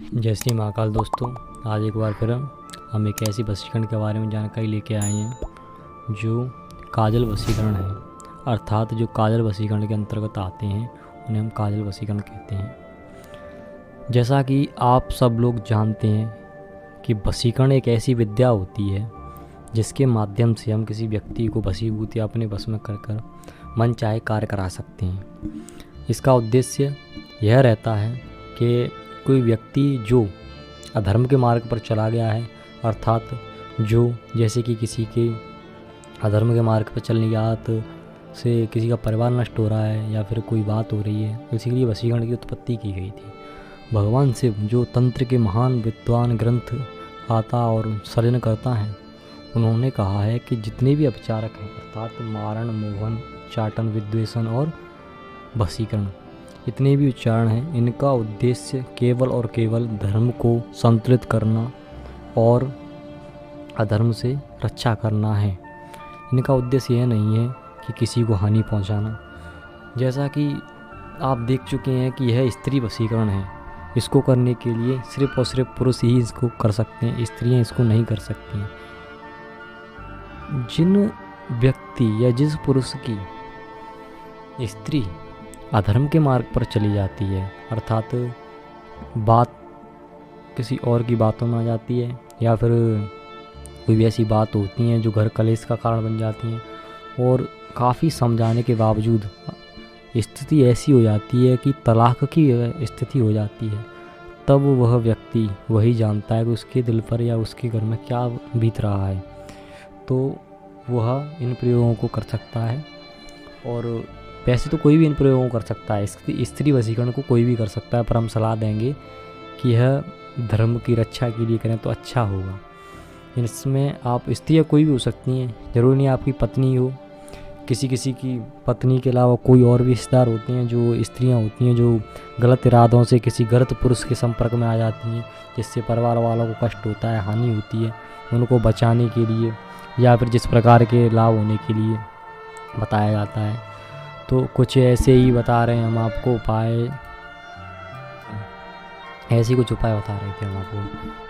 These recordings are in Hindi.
जय श्री महाकाल दोस्तों। आज एक बार फिर हम एक ऐसी वशीकरण के बारे में जानकारी लेके आए हैं जो काजल वशीकरण है, अर्थात जो काजल वशीकरण के अंतर्गत आते हैं उन्हें हम काजल वशीकरण कहते हैं। जैसा कि आप सब लोग जानते हैं कि वशीकरण एक ऐसी विद्या होती है जिसके माध्यम से हम किसी व्यक्ति को वशीभूत या अपने वश में कर मन चाहे कार्य करा सकते हैं। इसका उद्देश्य यह रहता है कि कोई व्यक्ति जो अधर्म के मार्ग पर चला गया है, अर्थात जो जैसे कि किसी के अधर्म के मार्ग पर चलने की आदत से किसी का परिवार नष्ट हो रहा है या फिर कोई बात हो रही है, इसी के लिए वशीकरण की उत्पत्ति की गई थी। भगवान शिव जो तंत्र के महान विद्वान ग्रंथ आता और सर्जन करता है, उन्होंने कहा है कि जितने भी अपचारक हैं, अर्थात मारण, मोहन, चाटन, विद्वेषण और वशीकरण, इतने भी उच्चारण हैं, इनका उद्देश्य केवल और केवल धर्म को संतुलित करना और अधर्म से रक्षा करना है। इनका उद्देश्य यह नहीं है कि किसी को हानि पहुंचाना। जैसा कि आप देख चुके हैं कि यह स्त्री वशीकरण है। इसको करने के लिए सिर्फ और सिर्फ पुरुष ही इसको कर सकते हैं, स्त्रियां इसको नहीं कर सकती हैं। जिन व्यक्ति या जिस पुरुष की स्त्री अधर्म के मार्ग पर चली जाती है, अर्थात बात किसी और की बातों में आ जाती है या फिर कोई भी ऐसी बात होती हैं जो घर कलेश का कारण बन जाती हैं और काफ़ी समझाने के बावजूद स्थिति ऐसी हो जाती है कि तलाक की स्थिति हो जाती है, तब वह व्यक्ति वही जानता है कि उसके दिल पर या उसके घर में क्या बीत रहा है, तो वह इन प्रयोगों को कर सकता है। और वैसे तो कोई भी इन प्रयोगों को कर सकता है, स्त्री वशीकरण को कोई भी कर सकता है, पर हम सलाह देंगे कि यह धर्म की रक्षा के लिए करें तो अच्छा होगा। इसमें आप स्त्रियाँ कोई भी हो सकती हैं, ज़रूरी नहीं आपकी पत्नी हो, किसी की पत्नी के अलावा कोई और भी रिश्तेदार होते हैं जो स्त्रियाँ होती हैं जो गलत इरादों से किसी गलत पुरुष के संपर्क में आ जाती हैं, जिससे परिवार वालों को कष्ट होता है, हानि होती है। उनको बचाने के लिए या फिर जिस प्रकार के लाभ होने के लिए बताया जाता है, तो कुछ ऐसे ही बता रहे हैं हम आपको उपाय, ऐसे कुछ उपाय बता रहे थे हम आपको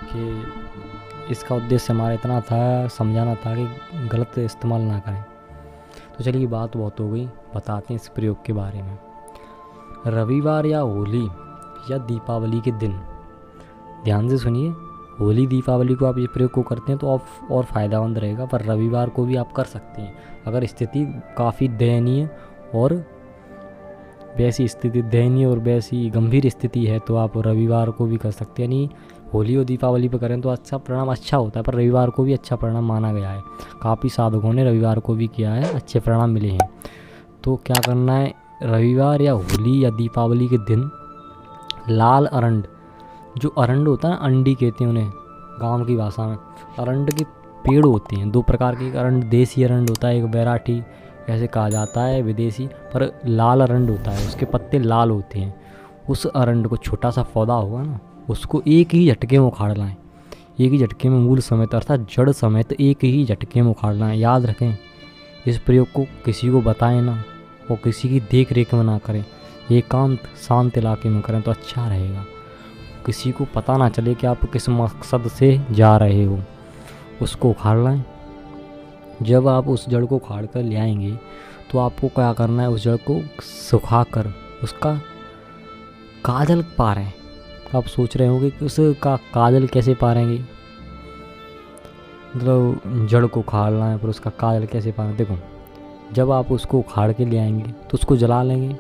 कि इसका उद्देश्य हमारा इतना था, समझाना था कि गलत इस्तेमाल ना करें। तो चलिए बात बहुत हो गई, बताते हैं इस प्रयोग के बारे में। रविवार या होली या दीपावली के दिन, ध्यान से सुनिए, होली दीपावली को आप ये प्रयोग को करते हैं तो आप और फ़ायदेमंद रहेगा, पर रविवार को भी आप कर सकते हैं। अगर स्थिति काफ़ी दयनीय और वैसी गंभीर स्थिति है तो आप रविवार को भी कर सकते हैं। यानी होली और दीपावली पर करें तो अच्छा परिणाम अच्छा होता है, पर रविवार को भी अच्छा परिणाम माना गया है। काफ़ी साधकों ने रविवार को भी किया है, अच्छे परिणाम मिले हैं। तो क्या करना है, रविवार या होली या दीपावली के दिन लाल अरंड, जो अरंड होता है ना, अंडी कहते हैं उन्हें गाँव की भाषा में, अरंड के पेड़ होते हैं, दो प्रकार के, अरंड देसी अरंड होता है, एक बैराठी ऐसे कहा जाता है, विदेशी, पर लाल अरंड होता है, उसके पत्ते लाल होते हैं। उस अरंड को, छोटा सा पौधा होगा ना, उसको एक ही झटके में उखाड़ लाएं, एक ही झटके में मूल समेत अर्थात जड़ समेत एक ही झटके में उखाड़ लाएं। याद रखें, इस प्रयोग को किसी को बताएं ना और किसी की देख रेख में ना करें, एकांत शांत इलाके में करें तो अच्छा रहेगा। किसी को पता ना चले कि आप किस मकसद से जा रहे हो। उसको उखाड़ लाएं। जब आप उस जड़ को उखाड़ कर ले आएंगे तो आपको क्या करना है, उस जड़ को सुखाकर उसका काजल पारें। आप सोच रहे होंगे कि उसका काजल कैसे पारेंगे, मतलब जड़ को उखाड़ना है पर उसका काजल कैसे पारें। देखो, जब आप उसको उखाड़ के ले आएंगे तो उसको जला लेंगे।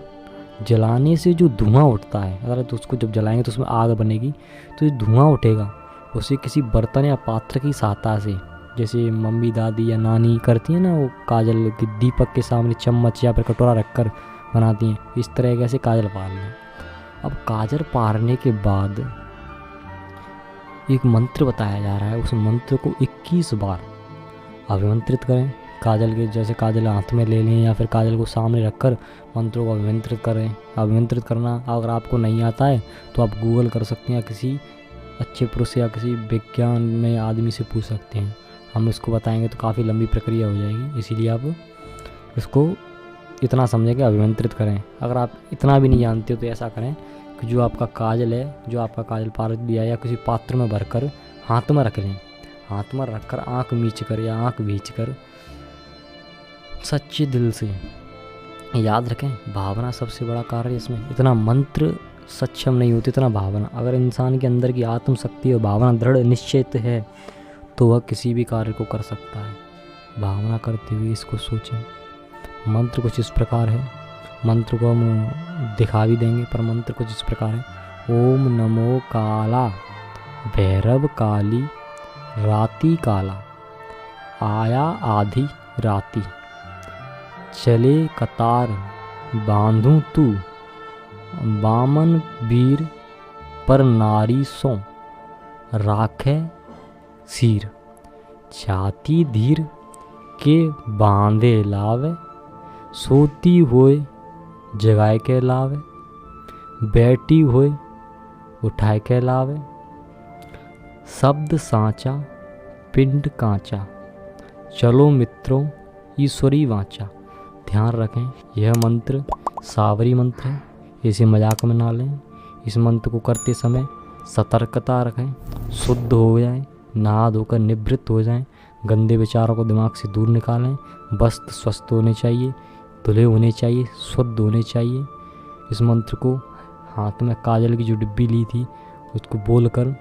जलाने से जो धुआं उठता है, अगर तो उसको जब जलाएंगे तो उसमें आग बनेगी, तो जो धुआं उठेगा उसे किसी बर्तन या पात्र की सहायता से, जैसे मम्मी दादी या नानी करती हैं ना, वो काजल के दीपक के सामने चम्मच या फिर कटोरा रखकर बनाती हैं, इस तरह कैसे काजल पार लें। अब काजल पारने के बाद एक मंत्र बताया जा रहा है, उस मंत्र को 21 बार अभिमंत्रित करें। काजल के जैसे काजल हाथ में ले लें या फिर काजल को सामने रखकर मंत्रों को अभिमंत्रित करें। अभिमंत्रित करना अगर आपको नहीं आता है तो आप गूगल कर सकते हैं, या किसी अच्छे पुरुष या किसी विज्ञान में आदमी से पूछ सकते हैं। हम इसको बताएंगे तो काफ़ी लंबी प्रक्रिया हो जाएगी, इसीलिए आप इसको इतना समझें कि अभिमंत्रित करें। अगर आप इतना भी नहीं जानते हो तो ऐसा करें कि जो आपका काजल है, जो आपका काजल पारद दिया या किसी पात्र में भरकर हाथ में रख लें। हाथ में रखकर आँख मीच कर या आँख भींच कर सच्चे दिल से याद रखें। भावना सबसे बड़ा कार्य है इसमें। इतना मंत्र सक्षम नहीं होती इतना भावना। अगर इंसान के अंदर की आत्मशक्ति और भावना दृढ़ निश्चित है तो वह किसी भी कार्य को कर सकता है। भावना करते हुए इसको सोचें। मंत्र कुछ इस प्रकार है, मंत्र को हम दिखा भी देंगे, पर मंत्र कुछ इस प्रकार है। ओम नमो काला भैरव काली राती काला, आया आधी राती, चले कतार बांधूं तू, बामन वीर पर नारी सो, राखे सिर, छाती धीर के बांधे लावे, सोती होए जगाए के लावे, बैठी होए उठाए के लावे, शब्द सांचा पिंड कांचा, चलो मित्रों ईश्वरी वाचा। ध्यान रखें यह मंत्र सावरी मंत्र है, इसे मजाक में ना लें। इस मंत्र को करते समय सतर्कता रखें, शुद्ध हो जाएं, नहा धोकर निवृत्त हो जाएं, गंदे विचारों को दिमाग से दूर निकालें। वस्त्र स्वस्थ होने चाहिए, धुले होने चाहिए, शुद्ध होने चाहिए। इस मंत्र को हाथ में काजल की जो डिब्बी ली थी उसको बोलकर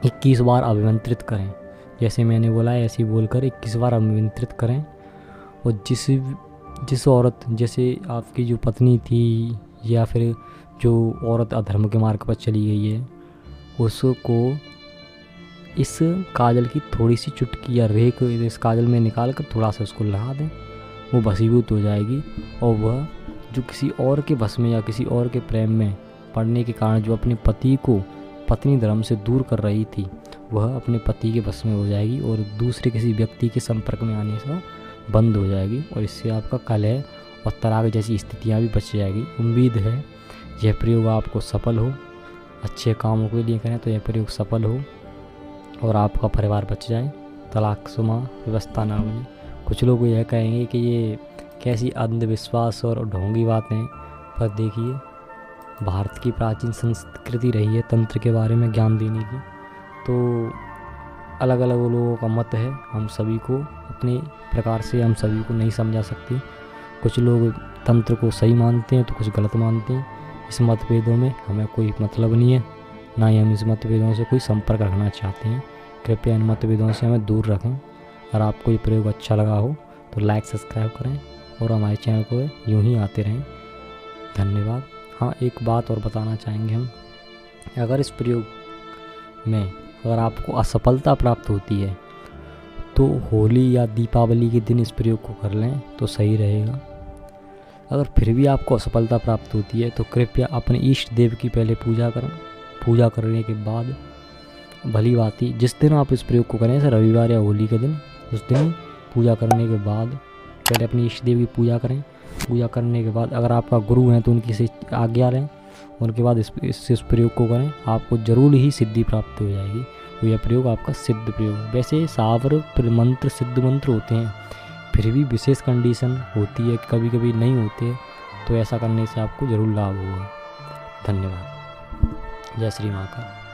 21 बार अभिमंत्रित करें। जैसे मैंने बोला है ऐसे ही बोलकर 21 बार अभिमंत्रित करें। और जिस औरत, जैसे आपकी जो पत्नी थी या फिर जो औरत अधर्म के मार्ग पर चली गई है, उसको इस काजल की थोड़ी सी चुटकी या रेख इस काजल में निकाल कर थोड़ा सा उसको लगा दें, वो भस्मीभूत हो जाएगी। और वह जो किसी और के बस में या किसी और के प्रेम में पड़ने के कारण जो अपने पति को पत्नी धर्म से दूर कर रही थी, वह अपने पति के बस में हो जाएगी और दूसरे किसी व्यक्ति के संपर्क में आने से बंद हो जाएगी। और इससे आपका कलह और तलाक जैसी स्थितियाँ भी बच जाएगी। उम्मीद है यह प्रयोग आपको सफल हो। अच्छे कामों के लिए करें तो यह प्रयोग सफल हो और आपका परिवार बच जाए, तलाकशुदा व्यवस्था ना बने। कुछ लोग यह कहेंगे कि ये कैसी अंधविश्वास और ढोंगी बातें, पर देखिए भारत की प्राचीन संस्कृति रही है तंत्र के बारे में ज्ञान देने की। तो अलग अलग लोगों का मत है, हम सभी को अपने प्रकार से हम सभी को नहीं समझा सकते। कुछ लोग तंत्र को सही मानते हैं तो कुछ गलत मानते हैं। इस मतभेदों में हमें कोई मतलब नहीं है, ना ही हम इस मतभेदों से कोई संपर्क रखना चाहते हैं। कृपया इन मतभेदों से हमें दूर रखें। अगर आपको ये प्रयोग अच्छा लगा हो तो लाइक सब्सक्राइब करें और हमारे चैनल को यूं ही आते रहें। धन्यवाद। हाँ, एक बात और बताना चाहेंगे हम, अगर इस प्रयोग में अगर आपको असफलता प्राप्त होती है तो होली या दीपावली के दिन इस प्रयोग को कर लें तो सही रहेगा। अगर फिर भी आपको असफलता प्राप्त होती है तो कृपया अपने इष्ट देव की पहले पूजा करें। पूजा करने के बाद भली भांति जिस दिन आप इस प्रयोग को करें, जैसे रविवार या होली के दिन, उस दिन पूजा करने के बाद पहले अपनी इष्ट देव की पूजा करें। पूजा करने के बाद अगर आपका गुरु हैं तो उनकी से आज्ञा लें, उनके बाद इस प्रयोग को करें, आपको जरूर ही सिद्धि प्राप्त हो जाएगी। तो यह प्रयोग आपका सिद्ध प्रयोग। वैसे सावर मंत्र सिद्ध मंत्र होते हैं, फिर भी विशेष कंडीशन होती है, कभी कभी नहीं होते, तो ऐसा करने से आपको ज़रूर लाभ होगा। धन्यवाद। जय श्री महाकाल।